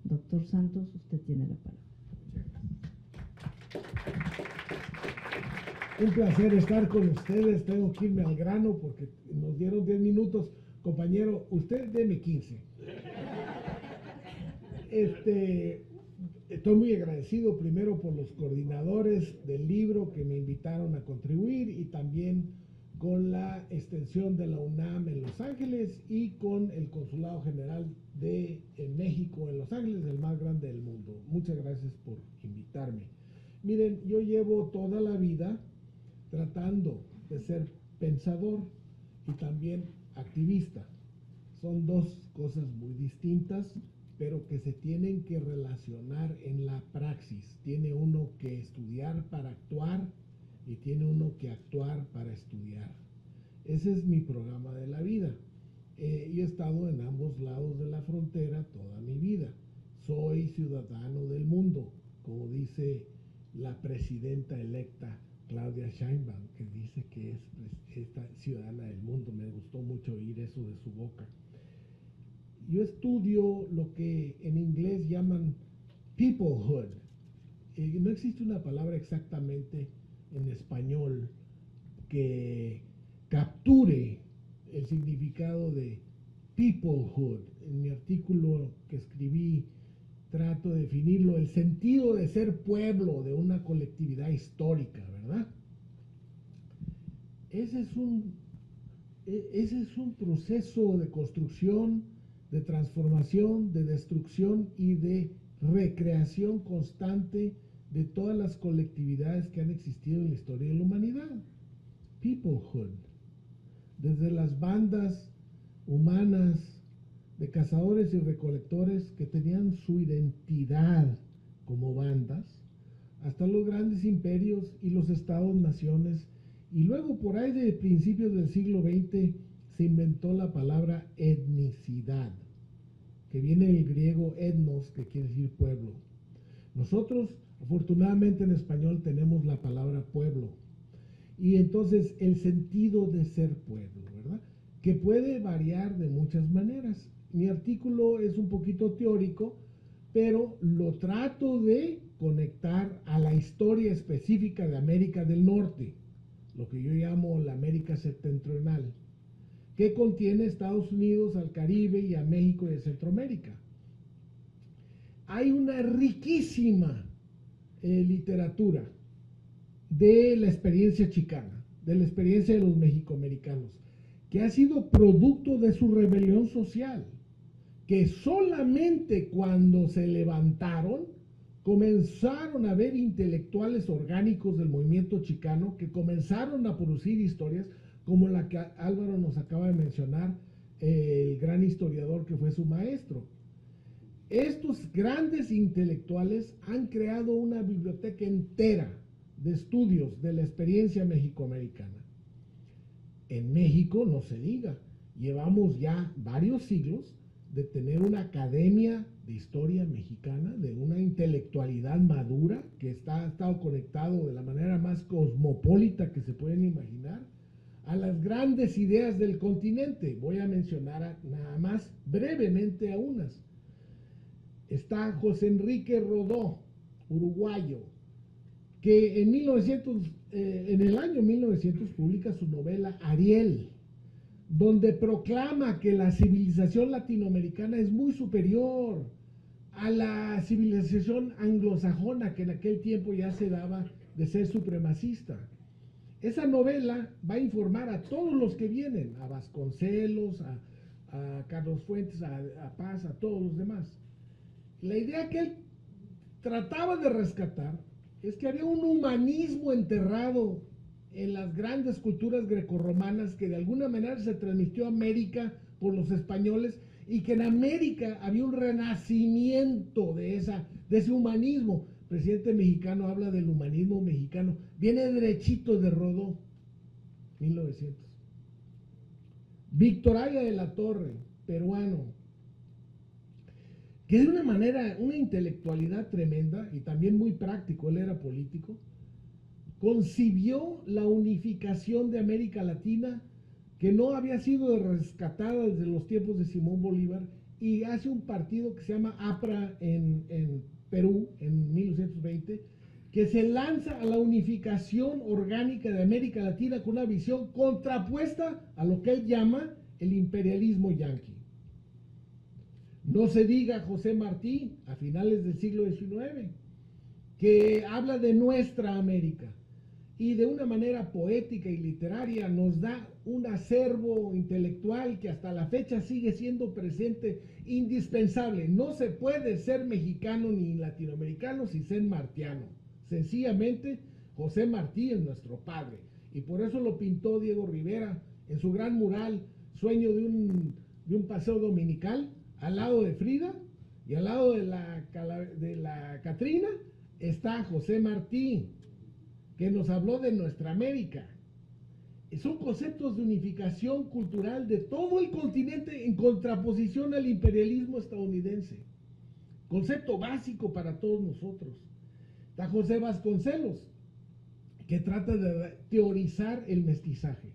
Doctor Santos, usted tiene la palabra. Un placer estar con ustedes. Tengo que irme al grano porque nos dieron 10 minutos. Compañero, usted deme 15. Estoy muy agradecido primero por los coordinadores del libro que me invitaron a contribuir y también con la extensión de la UNAM en Los Ángeles y con el Consulado General de México en Los Ángeles, el más grande del mundo. Muchas gracias por invitarme. Miren, yo llevo toda la vida tratando de ser pensador y también activista. Son dos cosas muy distintas, pero que se tienen que relacionar en la praxis. Tiene uno que estudiar para actuar y tiene uno que actuar para estudiar. Ese es mi programa de la vida. Yo he estado en ambos lados de la frontera toda mi vida. Soy ciudadano del mundo, como dice la presidenta electa Claudia Sheinbaum, que dice que es esta ciudadana del mundo. Me gustó mucho oír eso de su boca. Yo estudio lo que en inglés llaman peoplehood. No existe una palabra exactamente en español que capture el significado de peoplehood. En mi artículo que escribí trato de definirlo, el sentido de ser pueblo de una colectividad histórica, ¿verdad? Ese es un proceso de construcción, de transformación, de destrucción y de recreación constante de todas las colectividades que han existido en la historia de la humanidad. Peoplehood. Desde las bandas humanas de cazadores y recolectores que tenían su identidad como bandas, hasta los grandes imperios y los estados-naciones, y luego por ahí de principios del siglo XX se inventó la palabra etnicidad, que viene del griego etnos, que quiere decir pueblo. Nosotros, afortunadamente en español, tenemos la palabra pueblo, y entonces el sentido de ser pueblo, ¿verdad? Que puede variar de muchas maneras. Mi artículo es un poquito teórico, pero lo trato de conectar a la historia específica de América del Norte, lo que yo llamo la América septentrional, que contiene Estados Unidos, al Caribe y a México y a Centroamérica. Hay una riquísima literatura de la experiencia chicana, de la experiencia de los mexicoamericanos, que ha sido producto de su rebelión social, que solamente cuando se levantaron comenzaron a haber intelectuales orgánicos del movimiento chicano que comenzaron a producir historias como la que Álvaro nos acaba de mencionar, el gran historiador que fue su maestro. Estos grandes intelectuales han creado una biblioteca entera de estudios de la experiencia mexicoamericana. En México, no se diga, llevamos ya varios siglos de tener una academia de historia mexicana, de una intelectualidad madura que ha estado conectado de la manera más cosmopolita que se pueden imaginar a las grandes ideas del continente. Voy a mencionar nada más brevemente a unas. Está José Enrique Rodó, uruguayo, que en el año 1900 publica su novela Ariel, donde proclama que la civilización latinoamericana es muy superior a la civilización anglosajona, que en aquel tiempo ya se daba de ser supremacista. Esa novela va a informar a todos los que vienen, a Vasconcelos, a Carlos Fuentes, a Paz, a todos los demás. La idea que él trataba de rescatar es que había un humanismo enterrado en las grandes culturas grecorromanas que de alguna manera se transmitió a América por los españoles y que en América había un renacimiento de ese humanismo. El presidente mexicano habla del humanismo mexicano, viene derechito de Rodó, 1900. Víctor Aya de la Torre, peruano, que de una manera, una intelectualidad tremenda y también muy práctico, él era político, concibió la unificación de América Latina que no había sido rescatada desde los tiempos de Simón Bolívar y hace un partido que se llama APRA en Perú en 1920, que se lanza a la unificación orgánica de América Latina con una visión contrapuesta a lo que él llama el imperialismo yanqui. No se diga José Martí, a finales del siglo XIX, que habla de nuestra América y de una manera poética y literaria nos da un acervo intelectual que hasta la fecha sigue siendo presente, indispensable. No se puede ser mexicano ni latinoamericano sin ser martiano. Sencillamente, José Martí es nuestro padre y por eso lo pintó Diego Rivera en su gran mural, Sueño de un paseo dominical, al lado de Frida y al lado de la Catrina está José Martí, que nos habló de nuestra América. Son conceptos de unificación cultural de todo el continente en contraposición al imperialismo estadounidense. Concepto básico para todos nosotros. Está José Vasconcelos, que trata de teorizar el mestizaje.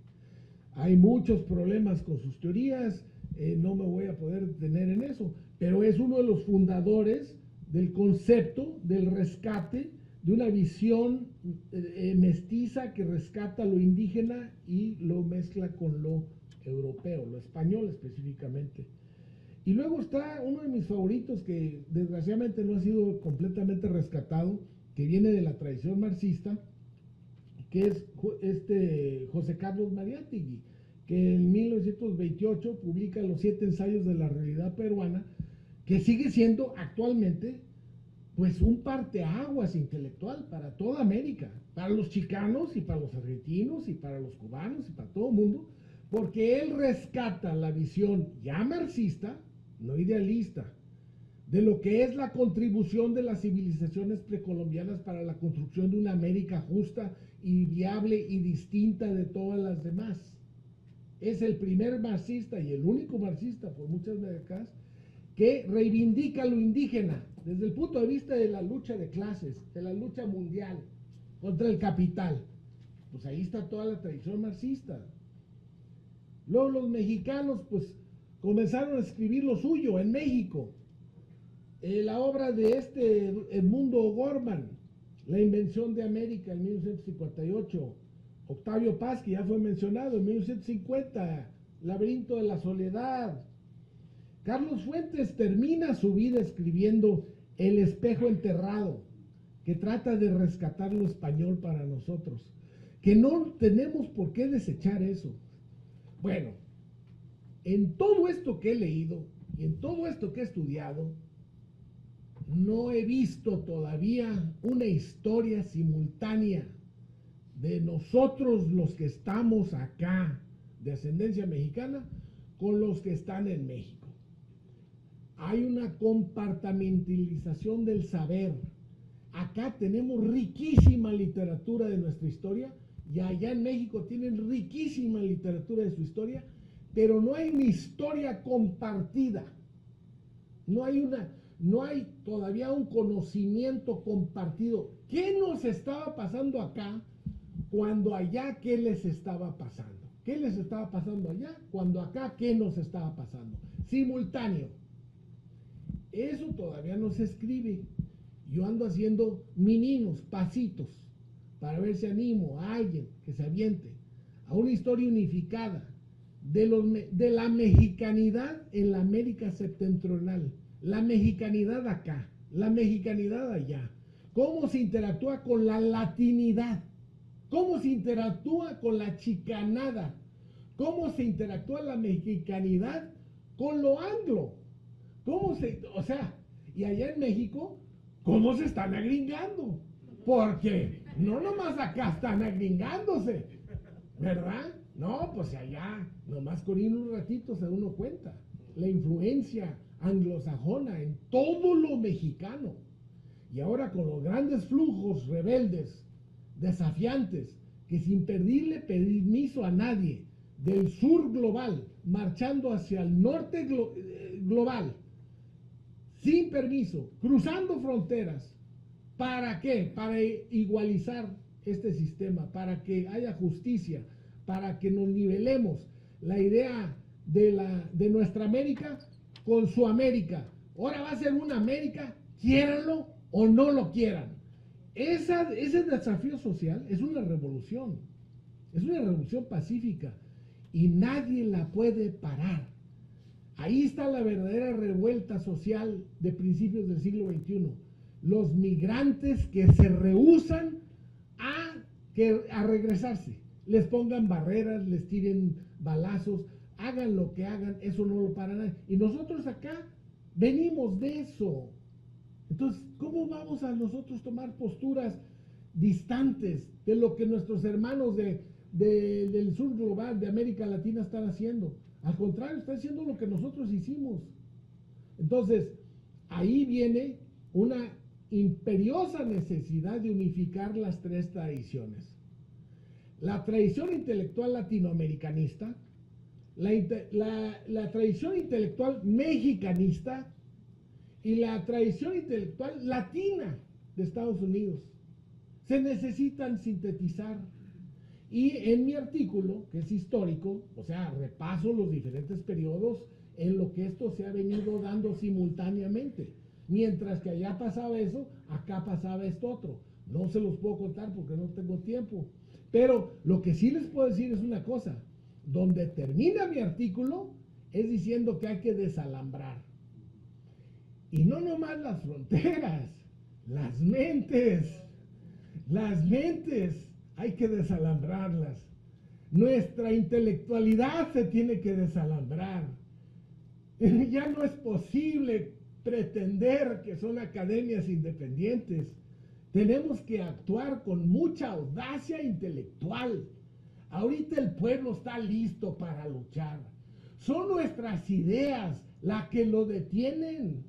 Hay muchos problemas con sus teorías, no me voy a poder detener en eso, pero es uno de los fundadores del concepto del rescate de una visión mestiza que rescata lo indígena y lo mezcla con lo europeo, lo español específicamente. Y luego está uno de mis favoritos que desgraciadamente no ha sido completamente rescatado, que viene de la tradición marxista, que es José Carlos Mariátegui, que en 1928 publica los 7 ensayos de la realidad peruana, que sigue siendo actualmente pues un parteaguas intelectual para toda América, para los chicanos y para los argentinos y para los cubanos y para todo el mundo, porque él rescata la visión ya marxista, no idealista, de lo que es la contribución de las civilizaciones precolombianas para la construcción de una América justa y viable y distinta de todas las demás. Es el primer marxista y el único marxista por muchas décadas que reivindica lo indígena desde el punto de vista de la lucha de clases, de la lucha mundial contra el capital. Pues ahí está toda la tradición marxista. Luego los mexicanos pues comenzaron a escribir lo suyo en México. La obra de Edmundo O'Gorman, La invención de América en 1958, Octavio Paz, que ya fue mencionado, en 1950, Laberinto de la Soledad. Carlos Fuentes termina su vida escribiendo El espejo enterrado, que trata de rescatar lo español para nosotros, que no tenemos por qué desechar eso. Bueno, en todo esto que he leído y en todo esto que he estudiado, no he visto todavía una historia simultánea de nosotros los que estamos acá de ascendencia mexicana con los que están en México. Hay una compartimentalización del saber. Acá tenemos riquísima literatura de nuestra historia y allá en México tienen riquísima literatura de su historia, pero no hay una historia compartida. No hay todavía un conocimiento compartido. ¿Qué nos estaba pasando acá cuando allá qué les estaba pasando? ¿Qué les estaba pasando allá cuando acá qué nos estaba pasando? Simultáneo. Eso todavía no se escribe. Yo ando haciendo mininos, pasitos, para ver si animo a alguien que se aviente a una historia unificada de la mexicanidad en la América septentrional, la mexicanidad acá, la mexicanidad allá, cómo se interactúa con la latinidad, cómo se interactúa con la chicanada, cómo se interactúa la mexicanidad con lo anglo, y allá en México, cómo se están agringando, porque no nomás acá están agringándose, ¿verdad? No, pues allá, nomás con ir un ratito se da uno cuenta, la influencia anglosajona en todo lo mexicano, y ahora con los grandes flujos rebeldes, desafiantes, que sin pedirle permiso a nadie, del sur global, marchando hacia el norte global, sin permiso, cruzando fronteras. ¿Para qué? Para igualizar este sistema, para que haya justicia, para que nos nivelemos. La idea de nuestra América con su América. Ahora va a ser una América, quiéranlo o no lo quieran. Ese desafío social es una revolución pacífica y nadie la puede parar. Ahí está la verdadera revuelta social de principios del siglo XXI. Los migrantes que se rehúsan a regresarse, les pongan barreras, les tiren balazos, hagan lo que hagan, eso no lo para nadie. Y nosotros acá venimos de eso. Entonces, ¿cómo vamos a nosotros tomar posturas distantes de lo que nuestros hermanos del sur global, de América Latina, están haciendo? Al contrario, están haciendo lo que nosotros hicimos. Entonces, ahí viene una imperiosa necesidad de unificar las tres tradiciones. La tradición intelectual latinoamericanista, la tradición intelectual mexicanista y la tradición intelectual latina de Estados Unidos. Se necesitan sintetizar. Y en mi artículo, que es histórico, o sea, repaso los diferentes periodos en lo que esto se ha venido dando simultáneamente. Mientras que allá pasaba eso, acá pasaba esto otro. No se los puedo contar porque no tengo tiempo. Pero lo que sí les puedo decir es una cosa. Donde termina mi artículo es diciendo que hay que desalambrar. Y no nomás las fronteras, las mentes hay que desalambrarlas. Nuestra intelectualidad se tiene que desalambrar. Ya no es posible pretender que son academias independientes. Tenemos que actuar con mucha audacia intelectual. Ahorita el pueblo está listo para luchar. Son nuestras ideas las que lo detienen.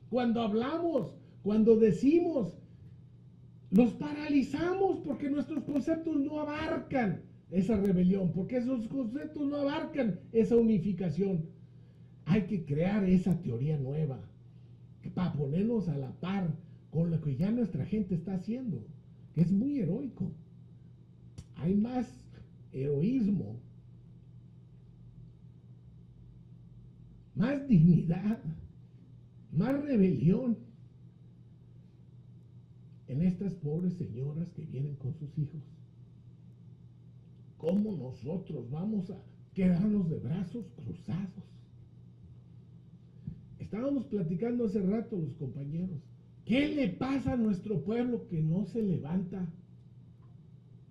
Cuando hablamos, cuando decimos, los paralizamos porque nuestros conceptos no abarcan esa rebelión, porque esos conceptos no abarcan esa unificación. Hay que crear esa teoría nueva para ponernos a la par con lo que ya nuestra gente está haciendo, que es muy heroico. Hay más heroísmo, más dignidad, más rebelión en estas pobres señoras que vienen con sus hijos. ¿Cómo nosotros vamos a quedarnos de brazos cruzados? Estábamos platicando hace rato los compañeros. ¿Qué le pasa a nuestro pueblo que no se levanta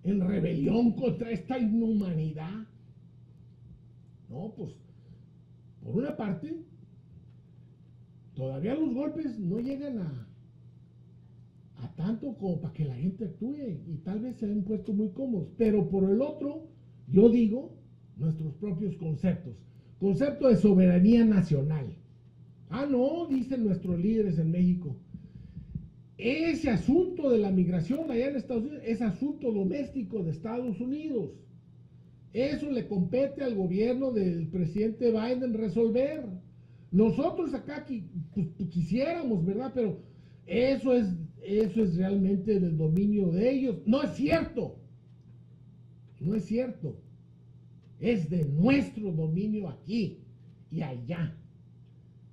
en rebelión contra esta inhumanidad? No, pues, por una parte, todavía los golpes no llegan a tanto como para que la gente actúe y tal vez se han puesto muy cómodos. Pero por el otro, yo digo, nuestros propios conceptos. Concepto de soberanía nacional. Ah, no, dicen nuestros líderes en México. Ese asunto de la migración allá en Estados Unidos es asunto doméstico de Estados Unidos. Eso le compete al gobierno del presidente Biden resolver. Nosotros acá quisiéramos, ¿verdad? Pero eso es realmente del dominio de ellos. No es cierto. No es cierto. Es de nuestro dominio aquí y allá.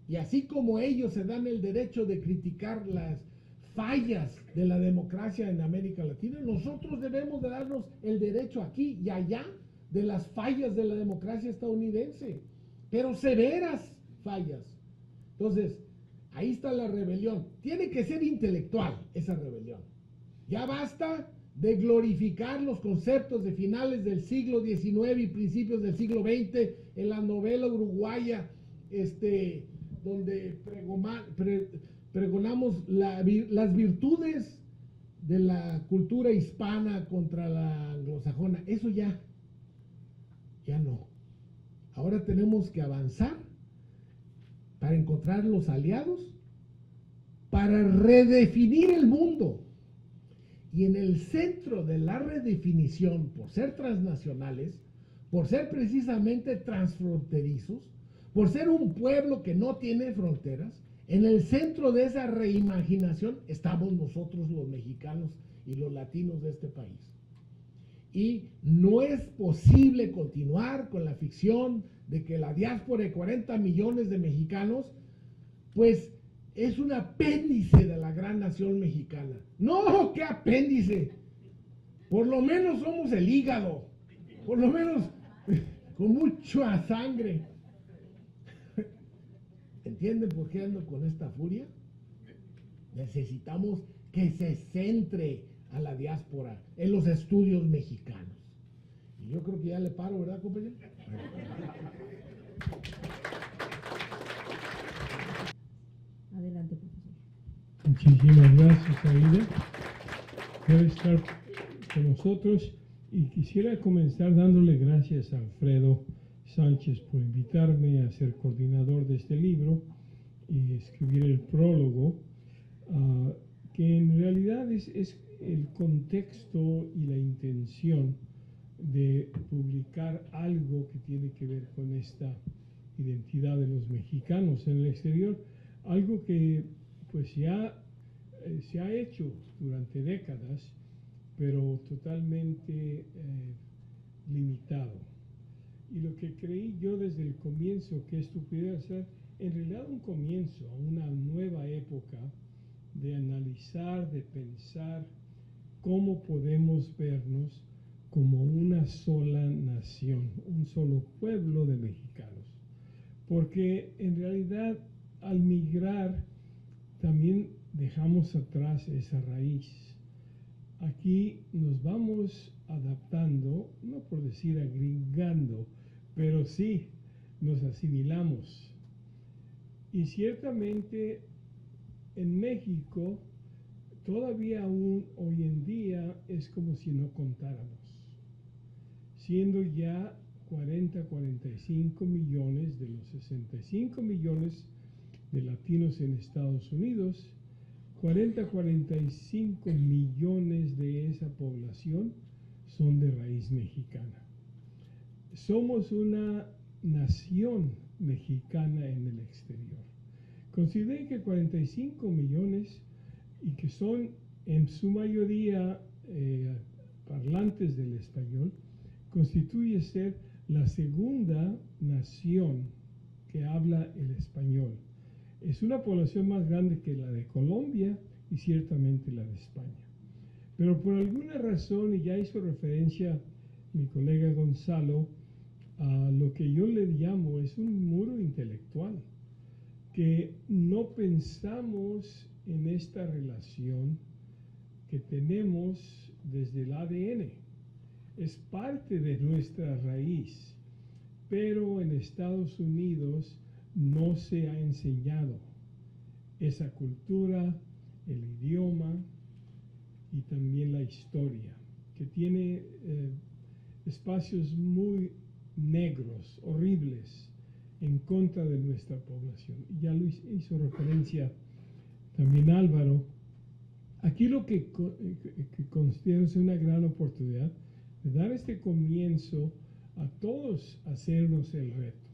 Y así como ellos se dan el derecho de criticar las fallas de la democracia en América Latina, nosotros debemos de darnos el derecho aquí y allá de las fallas de la democracia estadounidense, pero severas fallas. Entonces, ahí está la rebelión. Tiene que ser intelectual esa rebelión. Ya basta de glorificar los conceptos de finales del siglo XIX y principios del siglo XX en la novela uruguaya, donde pregonamos las virtudes de la cultura hispana contra la anglosajona. Eso ya no. Ahora tenemos que avanzar para encontrar los aliados, para redefinir el mundo. Y en el centro de la redefinición, por ser transnacionales, por ser precisamente transfronterizos, por ser un pueblo que no tiene fronteras, en el centro de esa reimaginación estamos nosotros los mexicanos y los latinos de este país. Y no es posible continuar con la ficción de que la diáspora de 40 millones de mexicanos, pues es un apéndice de la gran nación mexicana. No, ¿qué apéndice? Por lo menos somos el hígado, por lo menos con mucha sangre. ¿Entienden por qué ando con esta furia? Necesitamos que se centre a la diáspora en los estudios mexicanos. Y yo creo que ya le paro, ¿verdad, compañero? Adelante, profesor. Muchísimas gracias, Aida, por estar con nosotros. Y quisiera comenzar dándole gracias a Alfredo Sánchez por invitarme a ser coordinador de este libro y escribir el prólogo, que en realidad es el contexto y la intención de publicar algo que tiene que ver con esta identidad de los mexicanos en el exterior, algo que pues ya se ha hecho durante décadas, pero totalmente limitado. Y lo que creí yo desde el comienzo que esto pudiera ser en realidad un comienzo a una nueva época de analizar, de pensar cómo podemos vernos como una sola nación, un solo pueblo de mexicanos. Porque en realidad al migrar también dejamos atrás esa raíz. Aquí nos vamos adaptando, no por decir agringando, pero sí nos asimilamos. Y ciertamente en México todavía aún hoy en día es como si no contáramos, siendo ya 45 millones de los 65 millones de latinos en Estados Unidos, 45 millones de esa población son de raíz mexicana. Somos una nación mexicana en el exterior. Consideren que 45 millones y que son en su mayoría parlantes del español, constituye ser la segunda nación que habla el español. Es una población más grande que la de Colombia y ciertamente la de España. Pero por alguna razón, y ya hizo referencia mi colega Gonzalo, a lo que yo le llamo es un muro intelectual, que no pensamos en esta relación que tenemos desde el ADN. Es parte de nuestra raíz, pero en Estados Unidos no se ha enseñado esa cultura, el idioma y también la historia, que tiene espacios muy negros, horribles, en contra de nuestra población. Y ya lo hizo referencia también Álvaro. Aquí lo que considero es una gran oportunidad de dar este comienzo a todos, hacernos el reto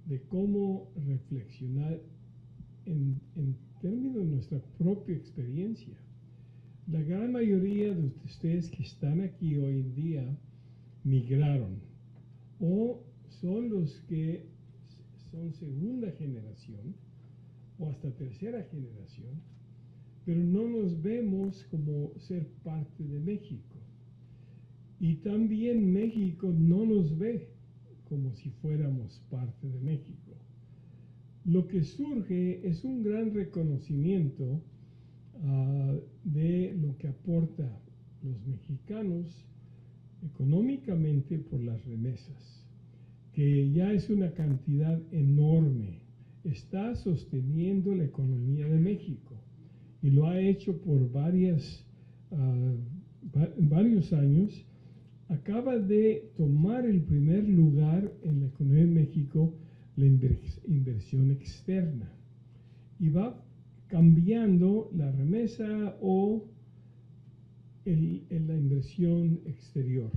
de cómo reflexionar en términos de nuestra propia experiencia. La gran mayoría de ustedes que están aquí hoy en día migraron o son los que son segunda generación o hasta tercera generación, pero no nos vemos como ser parte de México. Y también México no nos ve como si fuéramos parte de México. Lo que surge es un gran reconocimiento de lo que aporta los mexicanos económicamente por las remesas, que ya es una cantidad enorme. Está sosteniendo la economía de México y lo ha hecho por varios años. Acaba de tomar el primer lugar en la economía de México la inversión externa y va cambiando la remesa o la inversión exterior.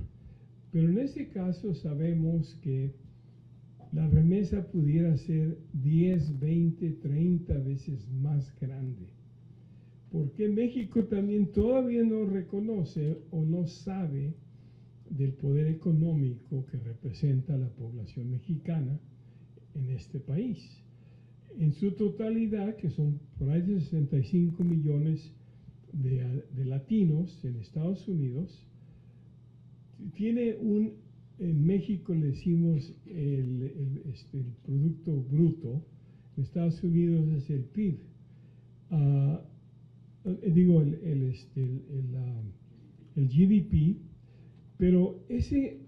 Pero en este caso sabemos que la remesa pudiera ser 10, 20, 30 veces más grande. Porque México también todavía no reconoce o no sabe del poder económico que representa la población mexicana en este país. En su totalidad, que son por ahí de 65 millones de latinos en Estados Unidos, tiene en México le decimos el Producto Bruto, en Estados Unidos es el PIB, digo el GDP, pero ese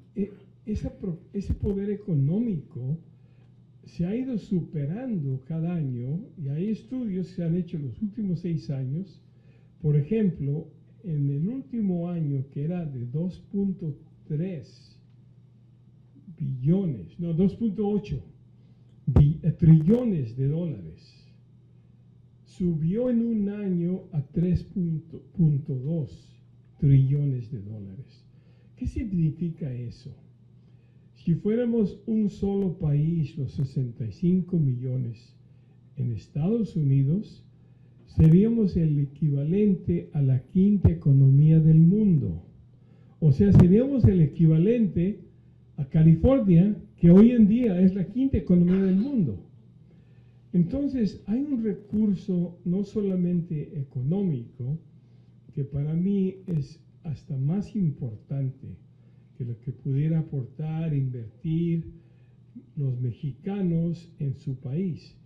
poder económico se ha ido superando cada año, y hay estudios que se han hecho en los últimos 6 años. Por ejemplo, en el último año, que era de 2.3 billones, no, 2.8 trillones de dólares, subió en un año a 3.2 trillones de dólares. ¿Qué significa eso? Si fuéramos un solo país, los 65 millones en Estados Unidos, seríamos el equivalente a la quinta economía del mundo. O sea, seríamos el equivalente a California, que hoy en día es la quinta economía del mundo. Entonces, hay un recurso no solamente económico, que para mí es hasta más importante que lo que pudiera aportar, invertir los mexicanos en su país,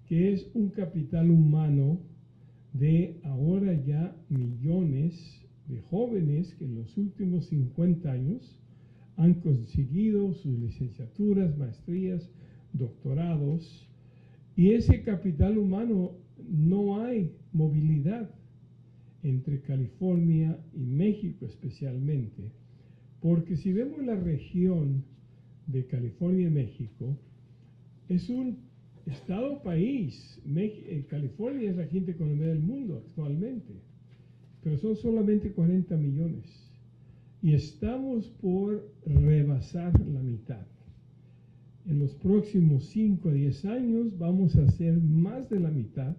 que es un capital humano de ahora ya millones de jóvenes que en los últimos 50 años han conseguido sus licenciaturas, maestrías, doctorados, y ese capital humano no hay movilidad entre California y México especialmente, porque si vemos la región de California y México, es un estado-país. California es la quinta economía del mundo actualmente, pero son solamente 40 millones. Y estamos por rebasar la mitad. En los próximos 5 a 10 años vamos a ser más de la mitad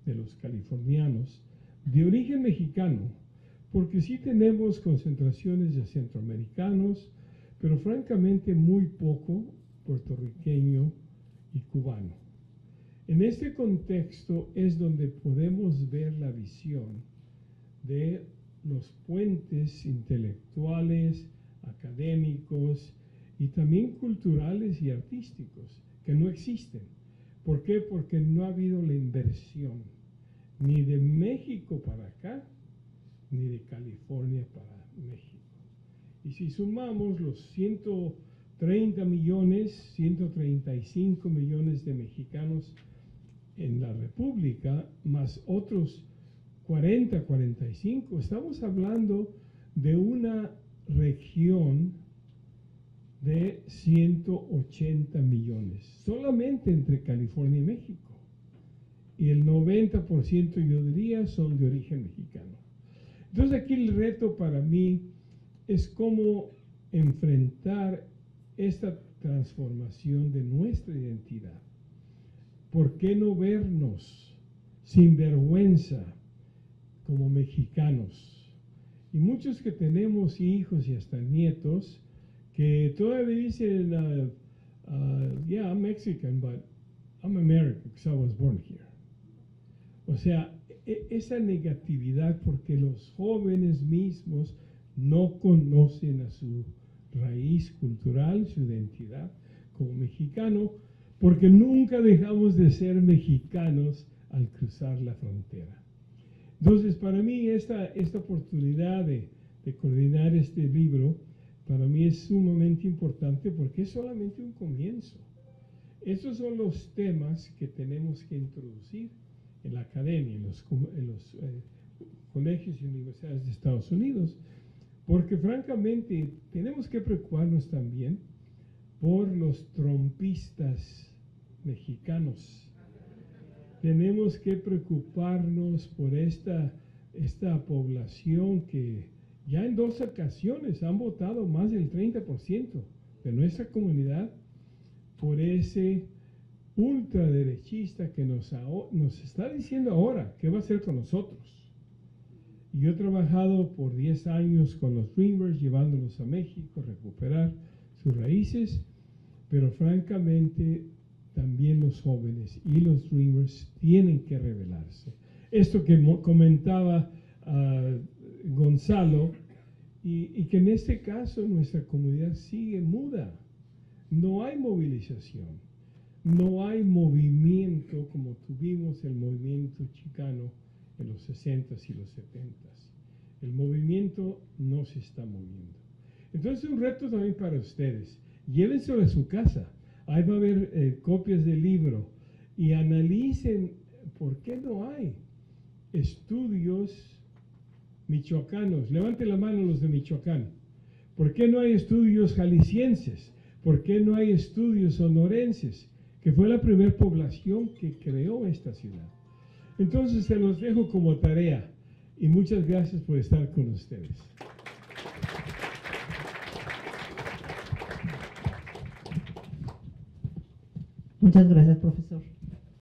de los californianos de origen mexicano, porque sí tenemos concentraciones de centroamericanos, pero francamente muy poco puertorriqueño y cubano. En este contexto es donde podemos ver la visión de los puentes intelectuales, académicos y también culturales y artísticos que no existen. ¿Por qué? Porque no ha habido la inversión ni de México para acá, ni de California para México. Y si sumamos los 130 millones, 135 millones de mexicanos en la República, más otros 40, 45, estamos hablando de una región de 180 millones, solamente entre California y México. Y el 90% yo diría son de origen mexicano. Entonces aquí el reto para mí es cómo enfrentar esta transformación de nuestra identidad. ¿Por qué no vernos sin vergüenza como mexicanos? Y muchos que tenemos hijos y hasta nietos que todavía dicen, yeah, I'm Mexican, but I'm American because I was born here. O sea, esa negatividad porque los jóvenes mismos no conocen a su raíz cultural, su identidad como mexicano, porque nunca dejamos de ser mexicanos al cruzar la frontera. Entonces, para mí, esta oportunidad de coordinar este libro, para mí es sumamente importante porque es solamente un comienzo. Esos son los temas que tenemos que introducir en la academia, en los colegios y universidades de Estados Unidos, porque francamente tenemos que preocuparnos también por los trompistas mexicanos. Tenemos que preocuparnos por esta población que ya en 2 ocasiones han votado más del 30% de nuestra comunidad por ese ultraderechista que nos está diciendo ahora qué va a hacer con nosotros. Y yo he trabajado por 10 años con los Dreamers, llevándolos a México, recuperar sus raíces, pero francamente también los jóvenes y los Dreamers tienen que rebelarse. Esto que comentaba Gonzalo, y que en este caso nuestra comunidad sigue muda. No hay movilización, no hay movimiento como tuvimos el movimiento chicano en los 60s y los 70s. El movimiento no se está moviendo. Entonces un reto también para ustedes. Llévenselo a su casa. Ahí va a haber copias del libro y analicen por qué no hay estudios michoacanos. Levanten la mano los de Michoacán. ¿Por qué no hay estudios jaliscienses? ¿Por qué no hay estudios sonorenses? Que fue la primera población que creó esta ciudad. Entonces se los dejo como tarea y muchas gracias por estar con ustedes. Muchas gracias, profesor.